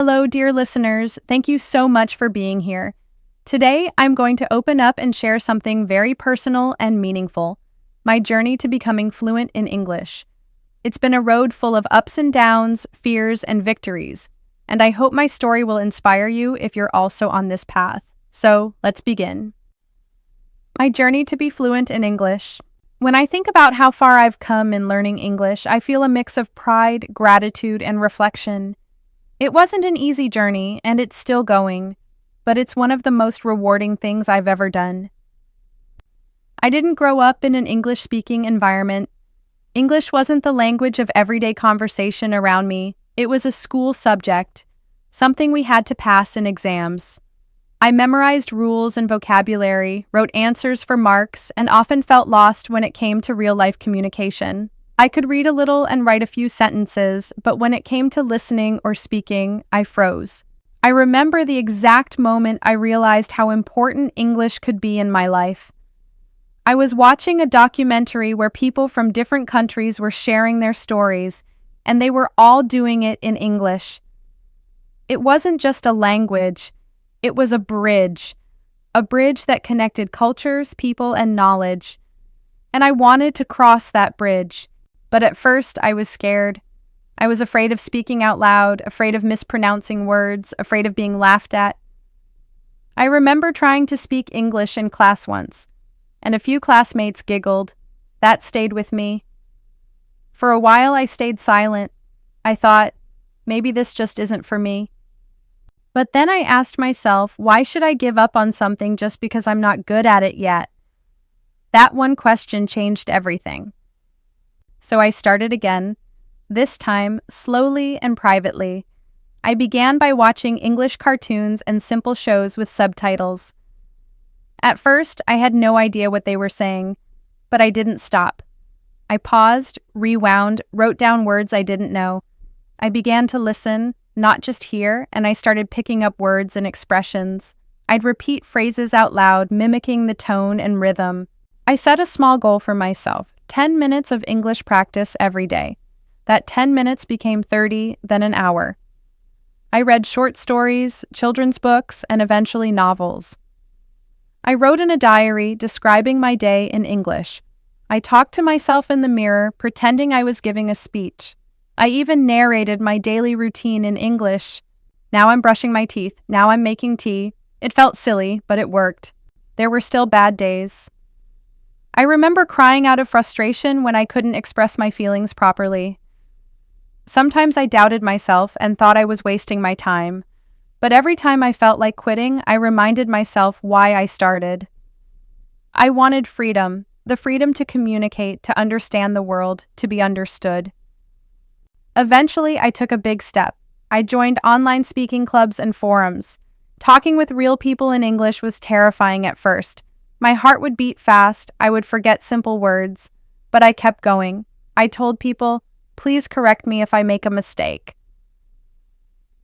Hello, dear listeners. Thank you so much for being here. Today, I'm going to open up and share something very personal and meaningful, my journey to becoming fluent in English. It's been a road full of ups and downs, fears, and victories, and I hope my story will inspire you if you're also on this path. So, let's begin. My journey to be fluent in English. When I think about how far I've come in learning English, I feel a mix of pride, gratitude, and reflection. It wasn't an easy journey, and it's still going, but it's one of the most rewarding things I've ever done. I didn't grow up in an English-speaking environment. English wasn't the language of everyday conversation around me. It was a school subject, something we had to pass in exams. I memorized rules and vocabulary, wrote answers for marks, and often felt lost when it came to real-life communication. I could read a little and write a few sentences, but when it came to listening or speaking, I froze. I remember the exact moment I realized how important English could be in my life. I was watching a documentary where people from different countries were sharing their stories, and they were all doing it in English. It wasn't just a language, it was a bridge that connected cultures, people, and knowledge. And I wanted to cross that bridge. But at first, I was scared. I was afraid of speaking out loud, afraid of mispronouncing words, afraid of being laughed at. I remember trying to speak English in class once, and a few classmates giggled. That stayed with me. For a while, I stayed silent. I thought, maybe this just isn't for me. But then I asked myself, why should I give up on something just because I'm not good at it yet? That one question changed everything. So I started again, this time slowly and privately. I began by watching English cartoons and simple shows with subtitles. At first, I had no idea what they were saying, but I didn't stop. I paused, rewound, wrote down words I didn't know. I began to listen, not just hear, and I started picking up words and expressions. I'd repeat phrases out loud, mimicking the tone and rhythm. I set a small goal for myself. 10 minutes of English practice every day. That 10 minutes became 30, then an hour. I read short stories, children's books, and eventually novels. I wrote in a diary describing my day in English. I talked to myself in the mirror, pretending I was giving a speech. I even narrated my daily routine in English. Now I'm brushing my teeth. Now I'm making tea. It felt silly, but it worked. There were still bad days. I remember crying out of frustration when I couldn't express my feelings properly. Sometimes I doubted myself and thought I was wasting my time, but every time I felt like quitting, I reminded myself why I started. I wanted freedom, the freedom to communicate, to understand the world, to be understood. Eventually, I took a big step. I joined online speaking clubs and forums. Talking with real people in English was terrifying at first. My heart would beat fast, I would forget simple words, but I kept going. I told people, please correct me if I make a mistake.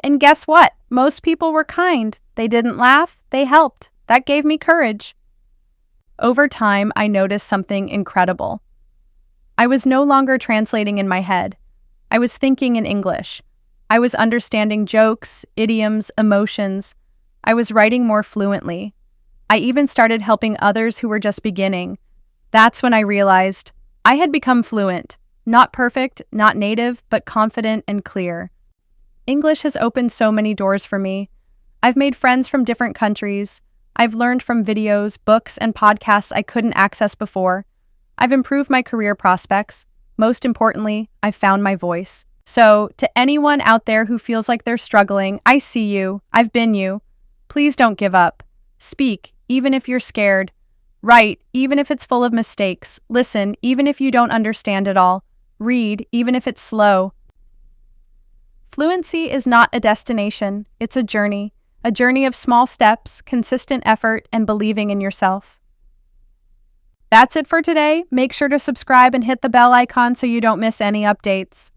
And guess what? Most people were kind. They didn't laugh, they helped. That gave me courage. Over time, I noticed something incredible. I was no longer translating in my head. I was thinking in English. I was understanding jokes, idioms, emotions. I was writing more fluently. I even started helping others who were just beginning. That's when I realized I had become fluent. Not perfect, not native, but confident and clear. English has opened so many doors for me. I've made friends from different countries. I've learned from videos, books, and podcasts I couldn't access before. I've improved my career prospects. Most importantly, I've found my voice. So, to anyone out there who feels like they're struggling, I see you. I've been you. Please don't give up. Speak, even if you're scared. Write, even if it's full of mistakes. Listen, even if you don't understand it all. Read, even if it's slow. Fluency is not a destination, it's a journey of small steps, consistent effort, and believing in yourself. That's it for today. Make sure to subscribe and hit the bell icon so you don't miss any updates.